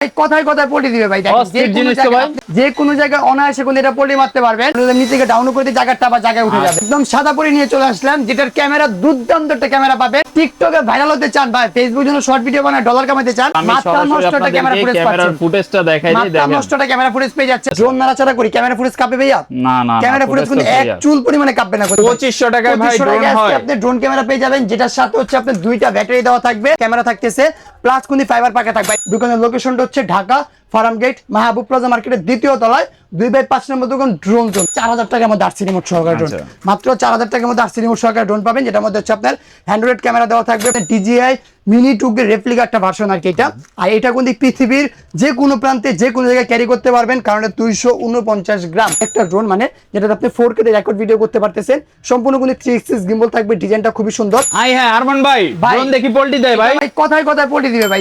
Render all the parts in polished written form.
কথায় কথায় পল্টি দিবে ভাই। যে কোনো জায়গায় অনায়াসে কিন্তু এটা পল্টি মারতে পারবেন। নিচে থেকে ডাউন করে দিয়ে জায়গাটা বা জায়গায় উঠে যাবে। একদম সাদা পরি নিয়ে চলে আসলাম, যেটার ক্যামেরা দুর্দান্ত একটা ক্যামেরা পাবেন। টিকটকে ভাইরাল হতে চান ভাই, ফেসবুক জন্য শর্ট ভিডিও বানায় ডলার কামাতে চান, মাত্র নষ্টটা ক্যামেরা ফুটেজ পাচ্ছেন। ফুটেজটা দেখাই দিই, দেখেন নষ্টটা ক্যামেরা ফুটেজ পেয়ে যাচ্ছে। ড্রোন নাড়াচাড়া করি, ক্যামেরা ফুটেজ কাঁপবে ভাইয়া? না না, ক্যামেরা ফুটেজ কিন্তু এক চুল পরিমাণে কাঁপবে না। 2500 টাকায় ভাই ড্রোন হয়। আপনি ড্রোন ক্যামেরা পেয়ে যাবেন, যেটার সাথে হচ্ছে আপনার দুইটা ব্যাটারি দেওয়া থাকবে, ক্যামেরা থাকতেছে প্লাস কিন্তু ফাইবার পাকা থাকবে। দোকানের লোকেশনটা হচ্ছে ঢাকা ফার্ম গেট মাহবুব প্লাজা মার্কেটের দ্বিতীয় তলায় 2/5 নম্বর দোকান, ড্রোন জোন। 4000 টাকার মধ্যে আরসি রিমোট সহকারে ড্রোন, মাত্র 4000 টাকার মধ্যে আরসি রিমোট সহকারে ড্রোন পাবেন, যেটার মধ্যে হচ্ছে আপনার অ্যান্ড্রয়েড ক্যামেরা দেওয়া থাকবে, DJI মিনি 2 এর রেপ্লিকা একটা ভার্সন আর কি এটা। আর এটা কিন্তু পৃথিবীর যে কোনো প্রান্তে যে কোনো জায়গায় ক্যারি করতে পারবেন, কারণ এটা 249 গ্রাম একটা ড্রোন, মানে যেটা আপনি 4K তে রেকর্ড ভিডিও করতে পারতেছেন। সম্পূর্ণ কিন্তু 3 এক্সিস গিম্বল থাকবে, ডিজাইনটা খুবই সুন্দর। হ্যাঁ আরমান ভাই, ড্রোন দেখি পল্টি দেয় ভাই। কথায় কথায় পল্টি দিবে ভাই।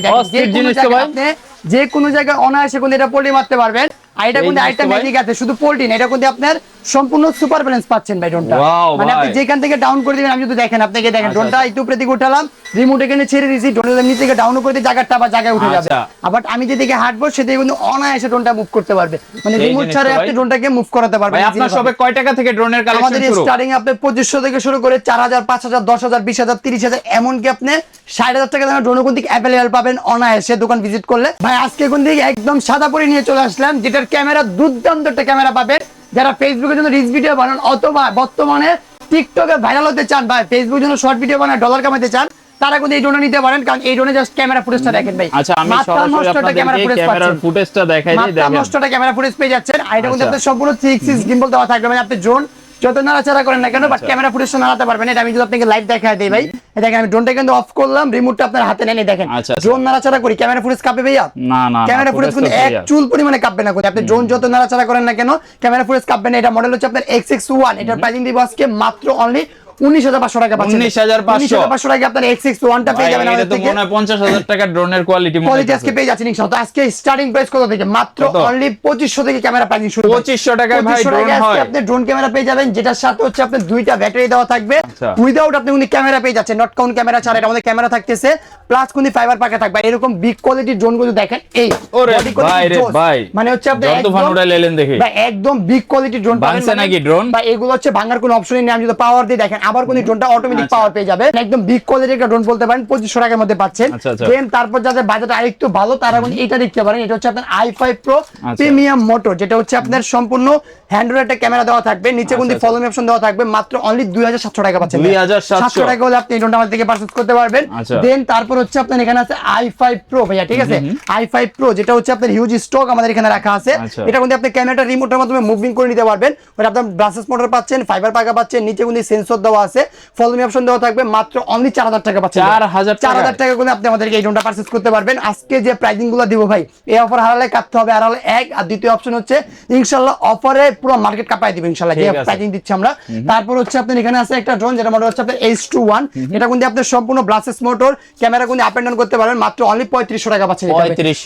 যে কোনো জায়গায় অনায়াসে কিন্তু এটা পল্টি মারতে পারবেন। আর এটা কিন্তু আইটেম ম্যাজিক আছে, শুধু পল্টি না, এটা কিন্তু আপনার সম্পূর্ণ সুপার ব্যালেন্স পাচ্ছেন ভাই ড্রোনটা। মানে আপনি যেখান থেকে ডাউন করে দিবেন, আমি যদি দেখেন আপনাকে দেখেন ড্রোনটা একটু উপরে দিকে উঠালাম, রিমোট এখানে ছেড়ে দিয়েছি, ড্রোনের নিচে থেকে ডাউন করে দিয়ে জায়গাটা বা জায়গায় উঠে যাবে। আবার আমি যেদিকে হাঁটবো সেদিকে কিন্তু অনায়াসে ড্রোনটা মুভ করতে পারবে, মানে রিমোট ছাড়া আপনি ড্রোনটাকে মুভ করাতে পারবেন। আপনার সবে কয় টাকা থেকে ড্রোনের কালেকশন শুরু? আমাদের স্টার্টিং আপনি 2500 থেকে শুরু করে 4000, 5000, 10000, 20000, 30000, এমনকি আপনি 60,000 টাকা দামের ড্রোন কিন্তু অ্যাভেলেবল পাবেন অনায়াসে দোকান ভিজিট করলে। ভাই আজকে কিন্তু একদম সাদা পরি নিয়ে চলে আসলাম, যেটার ক্যামেরা দুর্দান্ত একটা ক্যামেরা পাবেন। যারা ফেসবুকের জন্য রিলস ভিডিও বানান অথবা বর্তমানে টিকটকে ভাইরাল হতে চান ভাই, ফেসবুকের জন্য শর্ট ভিডিও বানায় ডলার কামাতে চান, তারা কিন্তু এই ড্রোনটা নিতে পারেন, কারণ এই ড্রোনে জাস্ট ক্যামেরা ফুটেজটা দেখেন ভাই। আচ্ছা, আমি সরাসরি আপনাদের ক্যামেরার ফুটেজটা দেখাই দিই, দেখেন নষ্টটা ক্যামেরা ফুটেজ পেয়ে যাচ্ছেন। আর এটা কিন্তু আপনাদের সম্পূর্ণ 3 এক্সিস গিম্বল দেওয়া থাকবে, মানে আপনি ড্রোন যত নাড়াচাড়া করেন না কেন, বাট ক্যামেরা ফুটেজটা নাড়াতে পারবেন। এটা আমি যদি আপনাকে লাইভ দেখাই দেই ভাই, দেখেন আমি ড্রোনটা কিন্তু অফ করলাম, রিমোটটা আপনার হাতে নেন, দেখেন ড্রোন নাড়াচাড়া করি, ক্যামেরা ফুটেজ কাঁপবে ভাইয়া? না না, ক্যামেরা ফুটেজ কিন্তু এক চুল পরিমাণে কাঁপবে না। আপনি ড্রোন যত নাড়াচাড়া করেন না কেন, ক্যামেরা ফুটেজ কাঁপবে না। এটা মডেল হচ্ছে আপনার XX1, এটার প্রাইসিং দিব আজকে মাত্র অনলি 19500 টাকা পাচ্ছেন। 19500 টাকা আপনার XX1 টা পেয়ে যাবেন আমাদের থেকে। এটা তো মনে হয় 50000 টাকা ড্রোনের কোয়ালিটি আজকে পেয়ে যাচ্ছেন ইনশাআল্লাহ। তো আজকে স্টার্টিং প্রাইস কত থেকে? মাত্র অনলি 2500 থেকে ক্যামেরা প্রাইসিং শুরু। 2500 টাকায় ভাই ড্রোন হয়। আপনি ড্রোন ক্যামেরা পেয়ে যাবেন, যেটার সাথে হচ্ছে আপনার দুইটা ব্যাটারি দেওয়া থাকবে। উইদাউট আপনি কিন্তু ক্যামেরা পেয়ে যাচ্ছেন, নট কাউন্ট ক্যামেরা ছাড়া। এটা আমাদের ক্যামেরা থাকতেছে প্লাস কিন্তু ফাইবার পাকা থাকবে। এরকম বিগ কোয়ালিটির ড্রোন গুলো দেখেন, এই বডি কোয়ালিটি ভাই, মানে হচ্ছে আপনি একদম ভানুরা লেলেন দেখি ভাই, একদম বিগ কোয়ালিটির ড্রোন পাবেন। বানছে নাকি ড্রোন ভাই? এগুলো হচ্ছে ভাঙার কোনো অপশনই নেই। আমি যদি পাওয়ার দিয়ে দেখেন, আবার কোন ড্রোনটা অটোমেটিক পাওয়ার পেয়ে যাবে, একদম বিগ কোয়ালিটির একটা ড্রোন বলতে পারেন। 2500 টাকার মধ্যে পাচ্ছেন। দেন তারপর যাদের বাজেট আরেকটু ভালো, তারা কিন্তু এটা দেখতে পারেন। এটা হচ্ছে আপনার i5 Pro প্রিমিয়াম মোটর, যেটা হচ্ছে আপনার সম্পূর্ণ হ্যান্ডেল একটা ক্যামেরা দেওয়া থাকবে, নিচে কিন্তু ফলো মি অপশন দেওয়া থাকবে। মাত্র অনলি 2700 টাকা পাচ্ছেন। 2700 টাকা হলে আপনি এই ড্রোনটা আমাদের থেকে পারচেজ করতে পারবেন। দেন তারপর হচ্ছে আপনার এখানে আছে i5 Pro ভাইয়া, ঠিক আছে? i5 Pro যেটা হচ্ছে আপনার হিউজ স্টক আমাদের এখানে রাখা আছে। এটা কিন্তু আপনি ক্যামেরাটা রিমোটের মাধ্যমে মুভিং করে নিতে পারবেন। ওটা আপনার ব্রাসেস মোটর পাচ্ছেন, ফাইবার পাকা পাচ্ছেন, নিচে কিন্তু সেন্সর দেওয়া আছে, ফলো মি অপশন দেওয়া থাকবে। মাত্র অনলি 4000 টাকা পাচ্ছেন। 4000 টাকা করে আপনি আমাদেরকে এই ড্রোনটা পারচেজ করতে পারবেন। আজকে যে প্রাইসিং গুলো দিব ভাই, এই অফার হারালে কাটতে হবে। আর হলে এক, আর দ্বিতীয় অপশন হচ্ছে ইনশাআল্লাহ অফারে পুরো মার্কেট কাঁপায় দিব ইনশাআল্লাহ, যে প্রাইসিং দিচ্ছি আমরা। তারপর হচ্ছে আপনার এখানে আছে একটা ড্রোন, যেটা মডেল হচ্ছে আপনার H21। এটা কিন্তু আপনি সম্পূর্ণ ব্রাসেস মোটর, ক্যামেরা কিন্তু আপ এন্ড ডাউন করতে পারবেন। মাত্র অনলি 3500 টাকা পাচ্ছেন।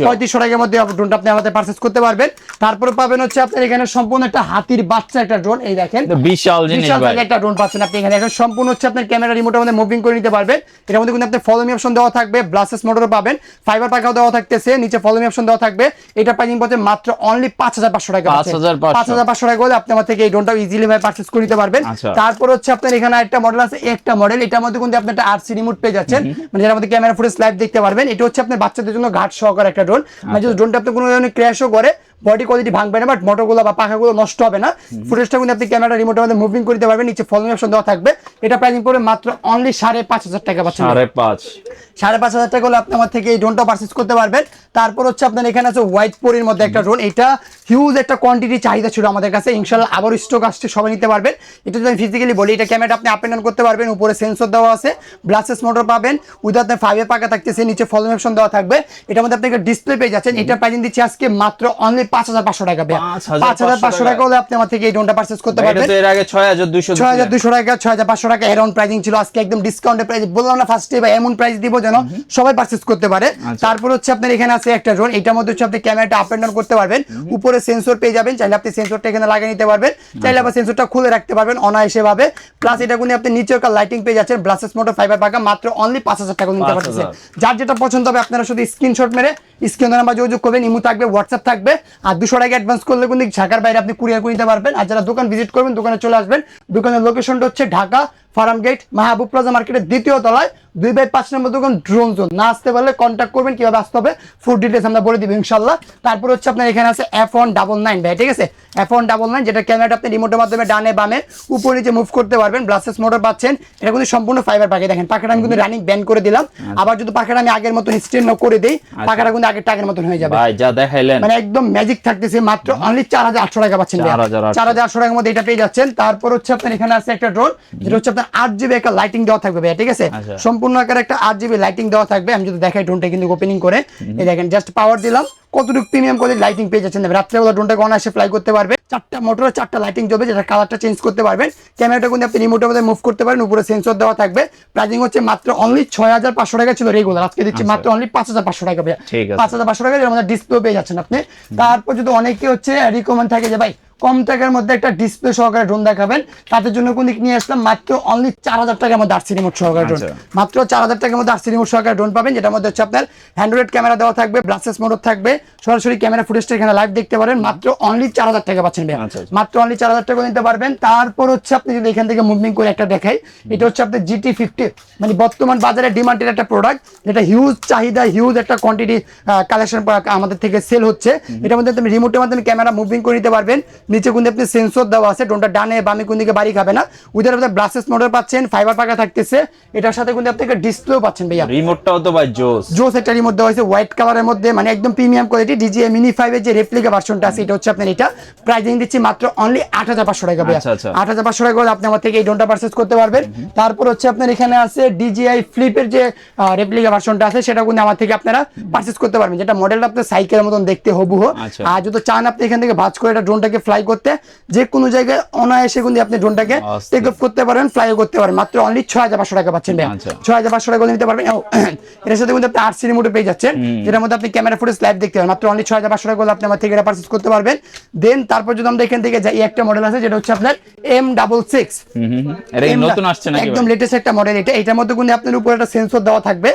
3500 টাকার মধ্যে ড্রোনটা আপনি আমাদের পারচেজ করতে পারবেন। তারপর পাবেন হচ্ছে আপনার এখানে সম্পূর্ণ একটা হাতির বাচ্চা একটা ড্রোন, এই দেখেন বিশাল জিনিস ভাই, একটা ড্রোন পাচ্ছেন আপনি এখানে। এখন সম্পূর্ণ হচ্ছে আপনার ক্যামেরা রিমোটের মধ্যে মুভিং করে নিতে পারবেন। এর মধ্যে কিন্তু আপনি ফলো মি অপশন দেওয়া থাকবে, ব্লাসেস মোটর পাবেন, ফাইবার পাকাও দেওয়া থাকতেছে, নিচে ফলো মি অপশন দেওয়া থাকবে। এটা প্রাইসিং পড়ছে মাত্র অনলি 5500 টাকা। 5500 টাকা হলে আপনি আমার থেকে এই ড্রোনটা ইজিলি ভাবে পারচেজ করে নিতে পারবেন। তারপর হচ্ছে আপনার এখানে একটা মডেল আছে, একটা মডেল, এটার মধ্যে কিন্তু আপনি একটা আরসি রিমোট পেয়ে যাচ্ছেন, মানে যার মধ্যে ক্যামেরা ফুটেজ লাইভ দেখতে পারবেন। এটা হচ্ছে আপনার বাচ্চাদের জন্য ঘাট সহকারে একটা ড্রোন, মানে যদি ড্রোনটা আপনি কোনো ধরনের ক্র্যাশও করে বডি কোয়ালিটি ভাঙবে না, বাট মোটরগুলো বা পাখাগুলো নষ্ট হবে না। ফুটেজটা কিন্তু আপনি ক্যামেরা রিমোটের মধ্যে মুভিং করতে পারবেন, নিচে ফলো মি অপশন দেওয়া থাকবে। এটা প্রাইসিং পড়বে মাত্র অনলি 5500 টাকা পাচ্ছেন। 5500 টাকা হলে আপনি আমার থেকে এই ড্রোনটা পারচেজ করতে পারবেন। তারপর হচ্ছে আপনার এখানে আছে হোয়াইট পোরির মধ্যে একটা ড্রোন, এটা হিউজ একটা কোয়ান্টিটি চাহিদা ছিল আমাদের কাছে, ইনশাআল্লাহ আবার স্টক আসছে, সবাই নিতে পারবেন। এটা যদি আমি ফিজিক্যালি বলি, এটা ক্যামেরাটা আপনি আপ এন্ড ডাউন করতে পারবেন, উপরে সেন্সর দেওয়া আছে, ব্লাসেস মোটর পাবেন, উইথ আপনার ফাইবার পাকা থাকতেছে, নিচে ফলো মি অপশন দেওয়া থাকবে। এটার মধ্যে আপনি একটা ডিসপ্লে পেয়ে যাচ্ছেন। এটা প্রাইসিং দিচ্ছি আজকে মাত্র অনলি 5,500 টাকা ভাই। 5,500 টাকা হলে আপনি আমার থেকে এই ড্রোনটা পারচেজ করতে পারবেন। এটা তো এর আগে 6,200 টাকা 6,500 টাকা অ্যারাউন্ড প্রাইসিং ছিল, আজকে একদম ডিসকাউন্টেড প্রাইস বললাম না ফার্স্টে ভাই, এমন প্রাইস দিব যেন সবাই পারচেজ করতে পারে। তারপর হচ্ছে আপনার এখানে আছে একটা ড্রোন, এটার মধ্যে হচ্ছে আপনি ক্যামেরাটা আপ এন্ড ডাউন করতে পারবেন, উপরে সেন্সর পেয়ে যাবেন, চাইলে আপনি সেন্সরটা এখানে লাগিয়ে নিতে পারবেন, চাইলে আবার সেন্সরটা খুলে রাখতে পারবেন অনায়াসে ভাবে। প্লাস এটা কিন্তু আপনি নিচে একটা লাইটিং পেয়ে যাচ্ছেন, ব্লাসেস মোটর ফাইবার পাকা, মাত্র অনলি 5,000 টাকা নিতে পারতেছেন। যার যেটা পছন্দ হবে আপনারা শুধু স্ক্রিনশট মেরে স্ক্রিনে নাম্বার যোগাযোগ করবেন, ইমো থাকবে, হোয়াটসঅ্যাপ থাকবে, আর 200 টাকা অ্যাডভান্স করলে কিন্তু ঢাকার বাইরে আপনি কুরিয়ার করে নিতে পারবেন। আর যারা দোকান ভিজিট করবেন দোকানে চলে আসবেন, দোকানের লোকেশনটা হচ্ছে ঢাকা ফার্ম গেট মাহবুব প্লাজা মার্কেটের 2য় তলায় 2/5 নম্বর দোকান ড্রোন জোন। না আসতে পারলে কন্ট্যাক্ট করবেন, কিভাবে আসতে হবে ফুল ডিটেইলস আমরা বলে দিব ইনশাআল্লাহ। তারপর হচ্ছে আপনার এখানে আছে F199 ভাই, ঠিক আছে, F199 যেটা ক্যামেরাটা আপনি রিমোটের মাধ্যমে ডানে বামে উপরে নিচে মুভ করতে পারবেন, ব্লাসেস মোটর পাচ্ছেন, এটা কিন্তু সম্পূর্ণ ফাইবার পাখি। দেখেন পাখাটা আমি কিন্তু রানিং ব্যান করে দিলাম, আবার যদি পাখাটা আমি আগের মতন স্ট্রেন করে দেই পাখাটা কিন্তু আগের টাকার মতন হয়ে যাবে ভাই। যা দেখাইলেন মানে একদম ম্যাজিক থাকতেছে, মাত্র অনলি 4,800 টাকা পাচ্ছেন, 4,800 টাকার মধ্যে এটা পেয়ে যাচ্ছেন। তারপর হচ্ছে আপনার এখানে আছে একটা ড্রোন, যেটা হচ্ছে আপনার 8GB একটা লাইটিং দেওয়া থাকবে ভাই, ঠিক আছে, সম্পূর্ণ আকারে একটা 8GB লাইটিং দেওয়া থাকবে। আমি যদি দেখাই ড্রোনটা কিন্তু ওপেনিং করে, এই দেখেন জাস্ট পাওয়ার দিলাম, কতটুকু প্রিমিয়াম কোয়ালিটি লাইটিং পেয়ে যাচ্ছেন। রাত্রেবেলা ড্রোনটাকে অনায়াসে ফ্লাই করতে পারবে, 4টা মোটর 4টা লাইটিং জ্বলবে, যেটা কালারটা চেঞ্জ করতে পারবেন। ক্যামেরাটা কিন্তু আপনি রিমোটের মধ্যে মুভ করতে পারেন, উপরে সেন্সর দেওয়া থাকবে। প্রাইসিং হচ্ছে মাত্র অনলি 6,500 টাকা ছিল রেগুলার, আজকে দিচ্ছি মাত্র অনলি 5,500 টাকা ভাই। 5,500 টাকা এর মধ্যে ডিসপ্লে পেয়ে যাচ্ছেন আপনি। তারপর যদি অনেকে হচ্ছে রিকমেন্ড থাকে যে ভাই কম টাকার মধ্যে একটা ডিসপ্লে সহকারে ড্রোন দেখাবেন, তাদের জন্য কোন দিক নিয়ে আসলাম, মাত্র অনলি 4,000 টাকার মধ্যে আরসি রিমোট সহকারে ড্রোন, মাত্র 4,000 টাকার মধ্যে আরসি রিমোট সহকারে ড্রোন পাবেন, যেটার মধ্যে হচ্ছে আপনার হ্যান্ডহেল্ড ক্যামেরা দেওয়া থাকবে, ব্লাসেস মোটর থাকবে, সরাসরি ক্যামেরা ফুটেজটা এখানে লাইভ দেখতে পারেন, মাত্র অনলি 4,000 টাকা পাচ্ছেন ভাই, মাত্র অনলি 4,000 টাকা নিতে পারবেন। তারপর হচ্ছে আপনি যদি এখান থেকে মুভিং করে একটা দেখাই, এটা হচ্ছে আপনার GT50, মানে বর্তমান বাজারে ডিমান্ডেড একটা প্রোডাক্ট, যেটা হিউজ চাহিদা, হিউজ একটা কোয়ান্টিটি কালেকশন আমাদের থেকে সেল হচ্ছে। এটার মধ্যে আপনি রিমোটের মাধ্যমে ক্যামেরা মুভিং করে নিতে পারবেন, নিচে কিন্তু আপনি সেন্সর দেওয়া আছে, ড্রোনটা ডানে বামে কোন দিকে বাড়ি খাবে না, উইদার আপনি ব্লাসেস মোটর পাচ্ছেন, ফাইবার পাকা থাকতেছে, এটার সাথে কিন্তু আপনি একটা ডিসপ্লেও পাচ্ছেন ভাইয়া। রিমোটটাও তো ভাই জোস একটা রিমোট দেওয়া হয়েছে হোয়াইট কালারের মধ্যে, মানে একদম প্রিমিয়াম কোয়ালিটি। DJI Mini 5 এর যে রেপ্লিকা ভার্সনটা আছে, এটা হচ্ছে আপনার এটা প্রাইসিং দিচ্ছি মাত্র অনলি 8,500 টাকা ভাইয়া। 8,500 টাকা করে আপনি আমার থেকে এই ড্রোনটা পারচেজ করতে পারবেন। তারপর হচ্ছে আপনার এখানে আছে DJI Flip এর যে রেপ্লিকা ভার্সনটা আছে, সেটা কিন্তু আমার থেকে আপনারা পারচেজ করতে পারবেন, যেটা মডেলটা আপনার সাইকেলের মতন দেখতে হবুহ। আর যদি চান আপনি এখান থেকে ভাঁজ করে এটা ড্রোনটাকে ফ্লাই করতে, যে কোনো জায়গায় অনায়াসে কিন্তু আপনি ড্রোনটাকে টেক অফ করতে পারেন, ফ্লাই করতে পারেন, মাত্র অনলি 6,500 টাকা পাচ্ছেন ভাই। 6,500 টাকা নিতে পারবেন। এর সাথে কিন্তু আপনি আরসি রিমোট পেয়ে যাচ্ছেন, যেটার মধ্যে আপনি ক্যামেরা ফুটেজ লাইভ দেখতে পারেন, মাত্র অনলি 6,500 টাকা আপনি আমার থেকে এটা পারচেজ করতে পারবেন। দেন তারপর যদি আমরা এখান থেকে যাই, একটা মডেল আছে যেটা হচ্ছে আপনার M66, এটা নতুন আসছে নাকি, একদম লেটেস্ট একটা মডেল এটা। এটার মধ্যে কিন্তু আপনার উপরে একটা সেন্সর দেওয়া থাকবে,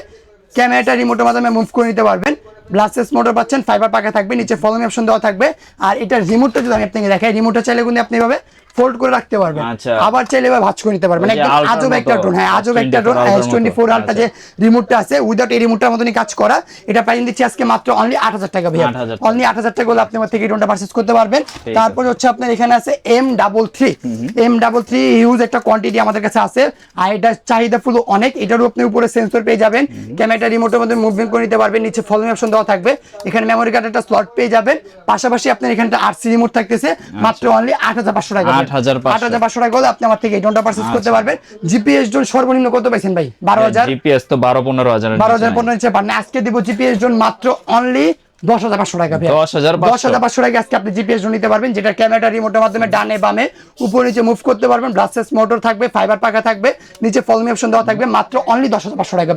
ক্যামেরাটা রিমোটের মাধ্যমে মুভ করে নিতে পারবেন, ব্লাসেস মোটর পাচ্ছেন, ফাইবার পাকা থাকবে, নিচে ফলোইং অপশন দেওয়া থাকবে। আর এটার রিমোটটা যদি আমি আপনাকে দেখাই, রিমোটটা চাইলে কিন্তু আপনি এভাবে ফোল্ড করে রাখতে পারবেন, আবার চাইলে এভাবে ভাঁজ করে নিতে পারবেন। একদম আজব একটা ড্রোন, হ্যাঁ আজব একটা ড্রোন। S24 আলট্রা যে রিমোটটা আছে, উইদাউট এই রিমোটটার মতনই কাজ করা, এটা প্রাইস দিচ্ছি আজকে মাত্র অনলি 8,000 টাকা ভাইয়া, অনলি 8,000 টাকা হলে আপনি আমার থেকে এই ড্রোনটা পারচেজ করতে পারবেন। তারপর হচ্ছে আপনার এখানে আছে M33 হিউজ একটা কোয়ান্টিটি আমাদের কাছে আছে, আর এটা চাহিদা ফুল অনেক। এটারও আপনি উপরে সেন্সর পেয়ে যাবেন, ক্যামেরাটা রিমোটের মধ্যে মুভমেন্ট করে নিতে পারবেন, নিচে ফলোইং অপশন দেওয়া থাকবে, এখানে মেমোরি কার্ড একটা স্লট পেয়ে যাবেন, পাশাপাশি আপনার এখানে আরসি রিমোট থাকতেছে, মাত্র অনলি 8,500 টাকা। 8,500 টাকা হলে আপনি আমার থেকে এই ড্রোনটা পারচেজ করতে পারবেন। জিপিএস ড্রোন সর্বনিম্ন কত পাইছেন ভাই? 12,000। জিপিএস তো 12-15,000, 12,000-15,000 নিচে পারেন। আজকে দিব জিপিএস ড্রোন মাত্র অনলি 10,500 টাকা। 10,500 টাকা আজকে আপনি জিপিএস ড্রোন নিতে পারবেন, যেটা ক্যামেরাটা রিমোটের মাধ্যমে ডানে বামে উপরে নিচে মুভ করতে পারবেন, ব্লাসেস মোটর থাকবে, ফাইবার পাকা থাকবে, নিচে ফলোইং অপশন দেওয়া থাকবে, মাত্র অনলি 10,500 টাকা।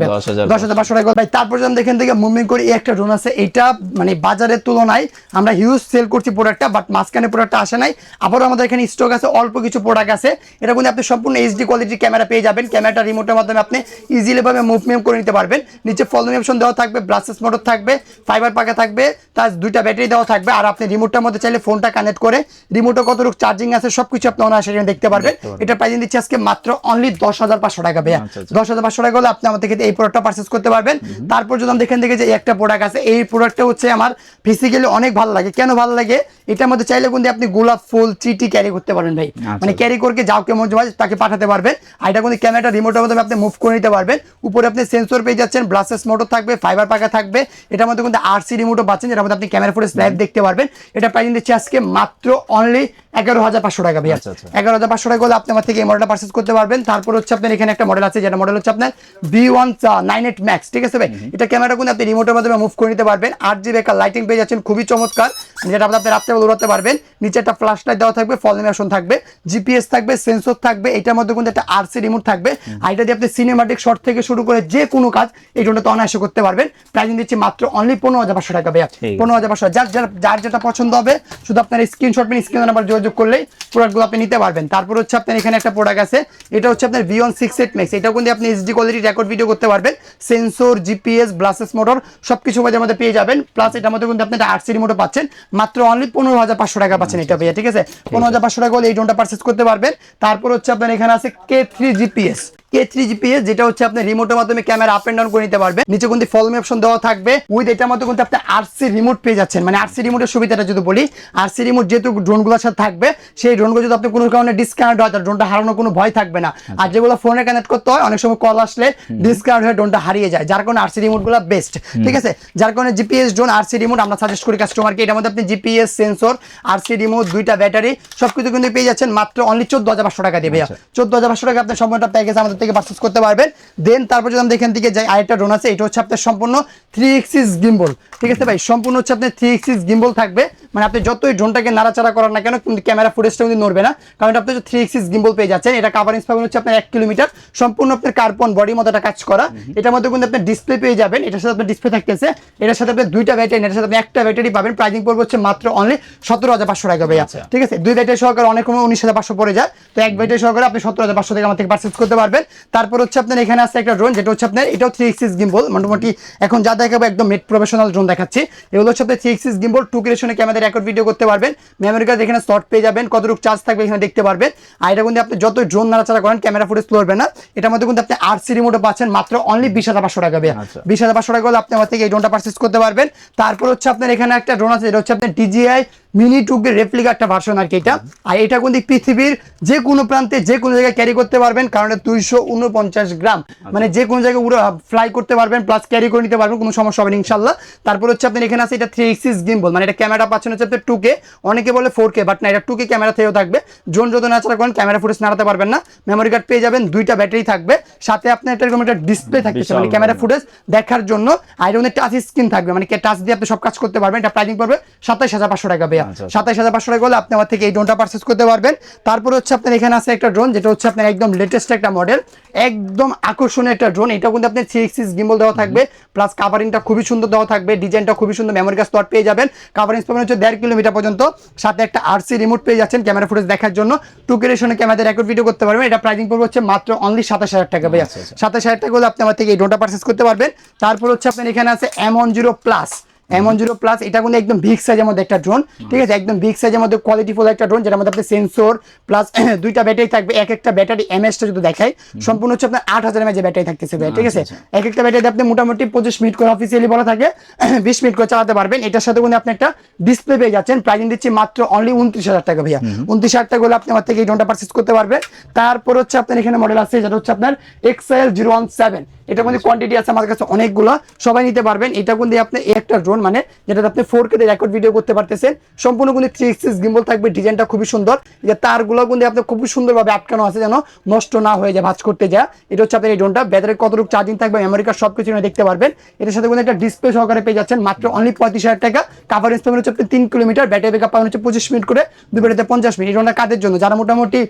10,500 টাকা ভাই। তারপর যখন দেখেন থেকে মুভমেন্ট করি, এই একটা ড্রোন আছে, এটা মানে বাজারের তুলনায় আমরা হিউজ সেল করছি প্রোডাক্টটা, বাট মাঝখানে প্রোডাক্টটা আসে নাই, আবারও আমাদের এখানে স্টক আছে, অল্প কিছু প্রোডাক্ট আছে। এটা কিন্তু আপনি সম্পূর্ণ এইচডি কোয়ালিটির ক্যামেরা পেয়ে যাবেন, ক্যামেরাটা রিমোটের মাধ্যমে আপনি ইজিলি ভাবে মুভমেন্ট করে নিতে পারবেন, নিচে ফলোইং অপশন দেওয়া থাকবে, ব্লাসেস মোটর থাকবে, ফাইবার পাকা থাকবে, তার দুইটা ব্যাটারি দেওয়া থাকবে, আর আপনি রিমোটটার মধ্যে চাইলে ফোনটা কানেক্ট করে রিমোটে কতটুকু চার্জিং আছে সবকিছু আপনি অনায়াসে দেখতে পারবেন। এটা প্রাইস দিচ্ছি আজকে মাত্র অনলি 10,500 টাকা ভাইয়া। 10,500 টাকা হলে আপনি আমাদের থেকে এই প্রোডাক্টটা পারচেজ করতে পারবেন। তারপর যদি আমরা দেখেন দেখে যে একটা প্রোডাক্ট আছে, এই প্রোডাক্টটা হচ্ছে আমার ফিজিক্যালি অনেক ভালো লাগে। কেন ভালো লাগে? এটার মধ্যে চাইলে কিন্তু আপনি গোলাপ ফুল চিঠি ক্যারি করতে পারেন ভাই, মানে ক্যারি করে যাও কেমন তাকে পাঠাতে পারবেন। আর এটা কিন্তু ক্যামেরাটা রিমোটের মধ্যে আপনি মুভ করে নিতে পারবেন, উপরে আপনি সেন্সর পেয়ে যাচ্ছেন, ব্লাসেস মোটর থাকবে, ফাইবার পাকা থাকবে, এটার মধ্যে কিন্তু আরসি রিমোট রিমোটও পাচ্ছেন, যেটার মধ্যে আপনি ক্যামেরা ফুটেজ লাইভ দেখতে পারবেন। এটা প্রাইস দিচ্ছি আজকে মাত্র অনলি 11,500 টাকা ভাইয়া। 11,500 টাকা হলে আপনি আমার থেকে এই মডেলটা পারচেজ করতে পারবেন। তারপর হচ্ছে আপনার এখানে একটা মডেল আছে, যেটা মডেল হচ্ছে আপনার V198 Max, ঠিক আছে ভাই। এটা ক্যামেরা কিন্তু আপনি রিমোটের মাধ্যমে মুভ করে নিতে পারবেন। 8GB একটা লাইটিং পেয়ে যাচ্ছেন, খুবই চমৎকার, যেটা আপনি রাত্রে উড়াতে পারবেন। নিচে একটা ফ্ল্যাশ লাইট দেওয়া থাকবে, ফল অ্যানিমেশন থাকবে, জিপিএস থাকবে, সেন্সর থাকবে, এটার মধ্যে কিন্তু একটা RC রিমোট থাকবে। আর এটা দিয়ে আপনি সিনেমাটিক শট থেকে শুরু করে যে কোনো কাজ এই ড্রোনটা তো অনায়াসে করতে পারবেন। প্রাইস দিচ্ছি মাত্র অনলি 15,500 টাকা ভাইয়া। 15,500, যার যেটা পছন্দ হবে শুধু আপনার স্ক্রিনশট নিয়ে স্ক্রিন নাম্বার যোগাযোগ করলেই প্রোডাক্টগুলো আপনি নিতে পারবেন। তারপর হচ্ছে আপনার এখানে একটা প্রোডাক্ট আছে, এটা হচ্ছে আপনার V168 Max। এটাও কিন্তু আপনি HD কোয়ালিটি রেকর্ড ভিডিও করতে পারবেন। সেন্সর, জিপিএস, ব্লাসেস মোটর সবকিছু মধ্যে পেয়ে যাবেন। প্লাস এটার মধ্যে কিন্তু আপনি একটা RC রিমোটও পাচ্ছেন। মাত্র অনলি 15,500 টাকা পাচ্ছেন এটা ভাইয়া, ঠিক আছে। 15,500 টাকা হলে এই ড্রোনটা পারচেজ করতে পারবেন। তারপর হচ্ছে আপনার এখানে আছে K3 GPS, যেটা হচ্ছে আপনি রিমোটের মাধ্যমে ক্যামেরা আপ এন্ড ডাউন করে নিতে পারবেন। নিচে কিন্তু ফলো অপশন দেওয়া থাকবে, উইথ এটার মধ্যে কিন্তু আপনি RC রিমোট পেয়ে যাচ্ছেন। মানে RC রিমোটের সুবিধাটা যদি বলি, RC রিমোট যেহেতু ড্রোনগুলোর সাথে থাকবে, সেই ড্রোনগুলো যদি আপনি কোনো কারণে ডিসকানেক্ট হয়, তার ড্রোনটা হারানোর কোনো ভয় থাকবে না। আর যেগুলো ফোনে কানেক্ট করতে হয়, অনেক সময় কল আসলে ডিসকানেক্ট হয়ে ড্রোনটা হারিয়ে যায়, যার কারণে RC রিমোটগুলো বেস্ট, ঠিক আছে। যার কারণে জিপিএস ড্রোন, RC রিমোট আমরা সাজেস্ট করি কাস্টমারকে। এটার মধ্যে আপনি জিপিএস, সেন্সর, RC রিমোট, 2টা ব্যাটারি সবকিছু কিন্তু পেয়ে যাচ্ছেন মাত্র অনলি 14,500 টাকা দিয়ে ভাইয়া। 14,500 টাকা আপনি সম্পূর্ণ প্যাকেজ আমাদের থেকে পারচেজ করতে পারবেন। দেন তারপর যদি আমরা এখান থেকে যাই, আরেকটা ড্রোন আছে, এটা হচ্ছে আপনার সম্পূর্ণ 3 এক্সিস গিম্বল, ঠিক আছে ভাই। সম্পূর্ণ হচ্ছে আপনার 3 এক্সিস গিম্বল থাকবে, মানে আপনি যতই ড্রোনটাকে নাড়াচাড়া করেন না কেন, কিন্তু ক্যামেরা ফুটেজটা কিন্তু নড়বে না, কারণ এটা আপনি 3 এক্সিস গিম্বল পেয়ে যাচ্ছেন। এটা কাভারেজ পাবেন হচ্ছে আপনার 1 কিলোমিটার, সম্পূর্ণ আপনার কার্বন বডির মতো একটা কাজ করা। এটার মধ্যে কিন্তু আপনি ডিসপ্লে পেয়ে যাবেন, এটার সাথে আপনার ডিসপ্লে থাকতেছে, এটার সাথে আপনি 2টা ব্যাটারি, এটার সাথে আপনি একটা ব্যাটারি পাবেন। প্রাইসিং পড়বে হচ্ছে মাত্র অনলি 17,500 টাকা ভাইয়া, ঠিক আছে। 2 ব্যাটারি সহকারে অনেক সময় 19,500 পড়ে যায়, তো এক ব্যাটারি সহকারে আপনি 17,500 টাকা আমার থেকে পারচেজ করতে পারবেন। তারপর হচ্ছে আপনার এখানে আছে একটা ড্রোন, যেটা হচ্ছে আপনার এটাও 3 এক্সিস গিম্বল। মোটামুটি এখন যা দেখাবো একদম মেড প্রফেশনাল ড্রোন দেখাচ্ছি। এগুলো হচ্ছে আপনার 3 এক্সিস গিম্বল, 2 রেশনে ক্যামেরা রেকর্ড ভিডিও করতে পারবেন। মেমোরি কার্ড এখানে স্লট পেয়ে যাবেন, কতটুকু চার্জ থাকবে এখানে দেখতে পারবেন। আর এটা কিন্তু আপনি যত ড্রোন নাড়াচাড়া করেন ক্যামেরা ফুটেজ তুলবে না। এটার মধ্যে কিন্তু আপনি RC রিমোটও পাচ্ছেন মাত্র অনলি 20,500 টাকা ভাইয়া। 20,500 টাকা হলে আপনি আমার থেকে এই ড্রোনটা পারচেজ করতে পারবেন। তারপর হচ্ছে আপনার এখানে একটা ড্রোন আছে, যেটা হচ্ছে আপনার DJI মিনি 2 রেপ্লিকা একটা ভার্সন আর কি এটা। আর এটা কিন্তু পৃথিবীর যে কোনো প্রান্তে যে কোনো জায়গায় ক্যারি করতে পারবেন, কারণ এটা 249 গ্রাম, মানে যে কোনো জায়গায় উড়ে ফ্লাই করতে পারবেন, প্লাস ক্যারি করে নিতে পারবেন, কোনো সমস্যা হবে না ইনশাল্লাহ। তারপর হচ্ছে আপনার এখানে আছে এটা 3 এক্সিস গিম্বল, মানে এটা ক্যামেরা পাচ্ছেন হচ্ছে আপনার 2K, অনেকে বলে 4K, বাট না, এটা 2K ক্যামেরা থেকেও থাকবে। ড্রোন যত নাচাড়া করেন ক্যামেরা ফুটেজ নাড়াতে পারবেন না। মেমোরি কার্ড পেয়ে যাবেন, 2টা ব্যাটারি থাকবে, সাথে আপনার এরকম একটা ডিসপ্লে থাকতেছে, মানে ক্যামেরা ফুটেজ দেখার জন্য। আর এর মধ্যে টাচ স্ক্রিন থাকবে, মানে টাচ দিয়ে আপনি সব কাজ করতে পারবেন। এটা প্রাইসিং পড়বে 27,500 টাকা ভাইয়া। 27,500 টাকা হলে আপনি আমার থেকে এই ড্রোনটা পারচেজ করতে পারবেন। তারপর হচ্ছে আপনার এখানে আছে একটা ড্রোন, যেটা হচ্ছে আপনার একদম লেটেস্ট একটা মডেল, একদম আকর্ষণীয় একটা ড্রোন। এটা কিন্তু আপনার 3 এক্সিস গিম্বল দেওয়া থাকবে, প্লাস কাভারিংটা খুবই সুন্দর দেওয়া থাকবে, ডিজাইনটা খুবই সুন্দর, মেমোরি কার্ড স্লট পেয়ে যাবেন। কাভারেজ পাবেন হচ্ছে 1.5 কিলোমিটার পর্যন্ত, সাথে একটা RC রিমোট পেয়ে যাচ্ছেন ক্যামেরা ফুটেজ দেখার জন্য। 2K রেশনে ক্যামেরা রেকর্ড ভিডিও করতে পারবেন। এটা প্রাইসিং পড়বে হচ্ছে মাত্র অনলি 27,000 টাকা ভাইয়া। 27,000 টাকা হলে আপনি আমার থেকে এই ড্রোনটা পারচেজ করতে পারবেন। তারপর হচ্ছে আপনার এখানে আছে M10 প্লাস। M10 প্লাস এটা কিন্তু একদম বিগ সাইজের মধ্যে একটা ড্রোন, ঠিক আছে, একদম বিগ সাইজের মধ্যে কোয়ালিটিফুল একটা ড্রোন, যেটার মধ্যে আপনি সেন্সর প্লাস 2টা ব্যাটারি থাকবে। এক একটা ব্যাটারি এমএএসটা যদি দেখাই, সম্পূর্ণ হচ্ছে আপনার 8,000 mAh ব্যাটারি থাকতেছে, ঠিক আছে। এক একটা ব্যাটারি আপনি মোটামুটি 25 মিনিট করে, অফিসিয়ালি বলা থাকে 20 মিনিট করে চালাতে পারবেন। এটার সাথে কিন্তু আপনি একটা ডিসপ্লে পেয়ে যাচ্ছেন। প্রাইসিং দিচ্ছি মাত্র অনলি 29,000 টাকা ভাইয়া। 29,000 টাকা হলে আপনি আমার থেকে এই ড্রোনটা পারচেজ করতে পারবেন। তারপর হচ্ছে আপনার এখানে মডেল আছে, যেটা হচ্ছে আপনার XL017। এটার মধ্যে কোয়ান্টিটি আছে আমার কাছে অনেকগুলো, সবাই নিতে পারবেন। এটা কিন্তু আপনি একটা ড্রোন, মানে যেটা আপনি 4K তে রেকর্ড ভিডিও করতে পারতেছেন। সম্পূর্ণ কিন্তু 3 এক্সিস গিম্বল থাকবে, ডিজাইনটা খুবই সুন্দর। যে তারগুলো কিন্তু আপনি খুবই সুন্দরভাবে আটকানো আছে, যেন নষ্ট না হয়ে যায় ভাঁজ করতে যায়। এটা হচ্ছে আপনার এই ড্রোনটা, ব্যাটারি কতটুকু চার্জিং থাকবে, মেমোরি কার্ড সবকিছু দেখতে পারবেন। এটার সাথে কিন্তু একটা ডিসপ্লে সহকারে পেয়ে যাচ্ছেন মাত্র অনলি 35,000 টাকা। কাভারেজ পাবেন হচ্ছে আপনি 3 কিলোমিটার, ব্যাটারি ব্যাকআপ পাবেন হচ্ছে 25 মিনিট করে, 2 ব্যাটারিতে 50 মিনিট। এই ড্রোনটা কাদের জন্য? যারা মোটামুটি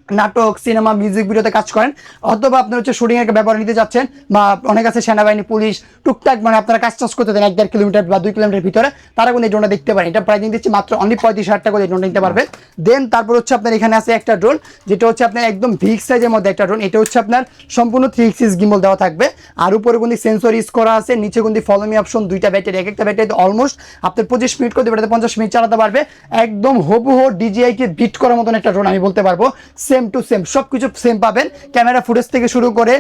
নাটক, সিনেমা, মিউজিক ভিডিওতে কাজ করেন, অথবা আপনার হচ্ছে শুটিং এর ব্যবহার নিতে যাচ্ছেন, বা অনেক আছে সেনাবাহিনী, পুলিশ, টুকটাক, মানে আপনারা কাজ টাজ করতে দেন 1.5 কিলোমিটার বা 2 কিলোমিটার ভিতরে, তারা কিন্তু এই ড্রোনটা দেখতে পারেন। এটা প্রাইসিং দিচ্ছি মাত্র অনলি 35,000 টাকা করে এই ড্রোনটা নিতে পারবেন। দেন তারপর হচ্ছে আপনার এখানে আছে একটা ড্রোন, যেটা হচ্ছে আপনার একদম বিগ সাইজের মধ্যে একটা ড্রোন। এটা হচ্ছে আপনার সম্পূর্ণ 3 এক্সিস গিম্বল দেওয়া থাকবে, আর উপরে কিন্তু সেন্সর ইউজ করা আছে, নিচে কিন্তু ফলো মি অপশন, 2টা ব্যাটারি, এক একটা ব্যাটারিতে অলমোস্ট আপনার 25 মিনিট করে, 50 মিনিট চালাতে পারবে। একদম হুবহু DJI কে বিট করার মতন একটা ড্রোন আমি বলতে পারবো। সেম টু সেম সবকিছু সেম পাবেন। ক্যামেরা ফুটেজ থেকে শুরু করে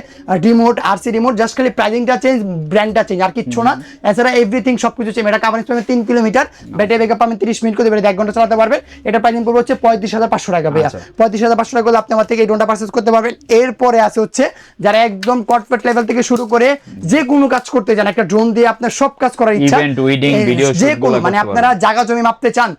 রিমোট, আরসি রিমোট, জাস্ট খালি প্রাইজিংটা চেঞ্জ, ব্র্যান্ডটা চেঞ্জ, আর কিচ্ছু না। এছাড়া এভরিথিং সবকিছু সেম। এটা কাভারেজ পাবেন 3 কিলোমিটার, ব্যাটারি ব্যাকআপ পাবেন 30 মিনিট করে, 1 ঘন্টা চালাতে পারবেন। এটা প্রাইজিং পড়বে হচ্ছে 35,500 টাকা ভাইয়া। 35,500 টাকা হলে আপনি আমার থেকে এই ড্রোনটা পারচেজ করতে পারবেন। এরপরে আছে হচ্ছে যারা একদম কর্পোরেট লেভেল থেকে শুরু করে যে কোনো কাজ করতে চান, একটা ড্রোন দিয়ে আপনার সব কাজ করার ইচ্ছা, ইভেন্ট, ওয়েডিং, ভিডিও যে শুট কোনো মানে আপনারা জায়গা জমি মাপতে চান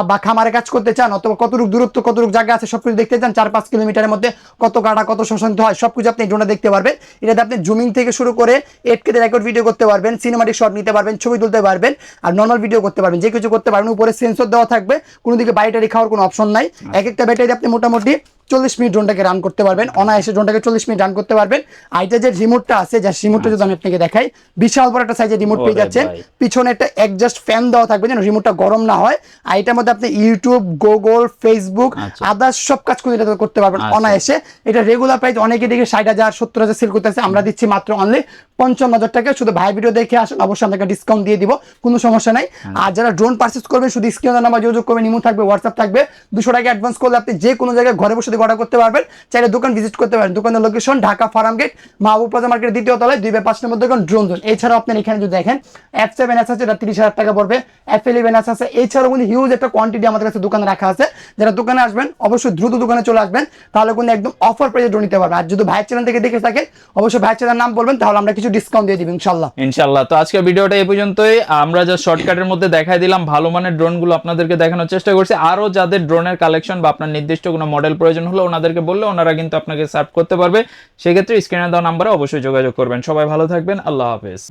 বা খামারে কাজ করতে চান, অথবা কতটুকু দূরত্ব, কতটুকু জায়গা আছে সবকিছু দেখতে চান, 4-5 কিলোমিটারের মধ্যে কত কাটা, কত শোষণ হয়, সবকিছু আপনি ড্রোনে দেখতে পারবেন। এটাতে আপনি জুমিং থেকে শুরু করে 8K রেকর্ড ভিডিও করতে পারবেন, সিনেমাটিক শট নিতে পারবেন, ছবি তুলতে পারবেন, আর নর্মাল ভিডিও করতে পারবেন, যে কিছু করতে পারবেন। উপরে সেন্সর দেওয়া থাকবে, কোনো দিকে ব্যাটারি খাওয়ার কোনো অপশন নাই। এক একটা ব্যাটারি আপনি মোটামুটি 40 মিনিট ড্রোনটাকে রান করতে পারবেন, অনায়াসে ড্রোনটাকে 40 মিনিট রান করতে পারবেন। আর এটা যে রিমোটটা আছে, যে রিমোটটা যদি আমি আপনাকে দেখাই, বিশাল বড় একটা সাইজের রিমোট পেয়ে যাচ্ছেন। পিছনে একটা অ্যাডজাস্ট ফ্যান দেওয়া থাকবে যেন রিমোটটা গরম না হয়। আর এটার মধ্যে আপনি ইউটিউব, গুগল, ফেসবুক, আদার্স সব কাজ করতে পারবেন অনায়াসে। এটা রেগুলার প্রাইস অনেকে দেখে 60,000 70,000 সেল করতেছে, আমরা দিচ্ছি মাত্র অনলি 55,000 টাকা। শুধু ভাই ভিডিও দেখে আসেন, অবশ্যই আপনাকে ডিসকাউন্ট দিয়ে দিব, কোনো সমস্যা নাই। আর যারা ড্রোন পারচেজ করবেন, শুধু স্ক্রিনে নাম্বার যোগাযোগ করবেন, ইমো থাকবে, হোয়াটসঅ্যাপ থাকবে। 200 টাকা অ্যাডভান্স করলে আপনি যে কোনো জায়গায় ঘরে বসে অর্ডার করতে পারবেন। চাইলে দোকান ভিজিট করতে পারেন। দোকানের লোকেশন ঢাকা ফার্ম গেট, মাহবুব প্লাজা মার্কেটের 2য় তলায়, 2/5 নম্বর দোকান, ড্রোন জোন। এছাড়াও আপনার এখানে যদি দেখেন F7S আছে, এটা 30,000 টাকা পড়বে। F11S আছে। এছাড়াও কিন্তু হিউজ একটা কোয়ান্টিটি আমাদের কাছে দোকানে রাখা আছে। যারা দোকানে আসবেন অবশ্যই দ্রুত দোকানে চলে আসবেন, তাহলে কিন্তু একদম অফার প্রাইসে ড্রোন নিতে পারবেন। আর যদি ভাইয়ের চ্যানেল থেকে দেখে থাকেন, অবশ্যই ভাইয়ের চ্যানেলের নাম বলবেন, তাহলে আমরা কিছু ডিসকাউন্ট দিয়ে দিব ইনশাআল্লাহ। তো আজকের ভিডিওটা এই পর্যন্তই। আমরা যা শর্টকাটের মধ্যে দেখাই দিলাম, ভালো মানের ড্রোনগুলো আপনাদেরকে দেখানোর চেষ্টা করছি। আরো যাদের ড্রোনের কালেকশন বা আপনার নির্দিষ্ট কোনো মডেল প্রয়োজন হলো, ওনাদেরকে বললে ওনারা কিন্তু আপনাকে সার্ভ করতে পারবে। সেক্ষেত্রে স্ক্রিনে দেওয়া নাম্বারে অবশ্যই যোগাযোগ করবেন। সবাই ভালো থাকবেন, আল্লাহ হাফেজ।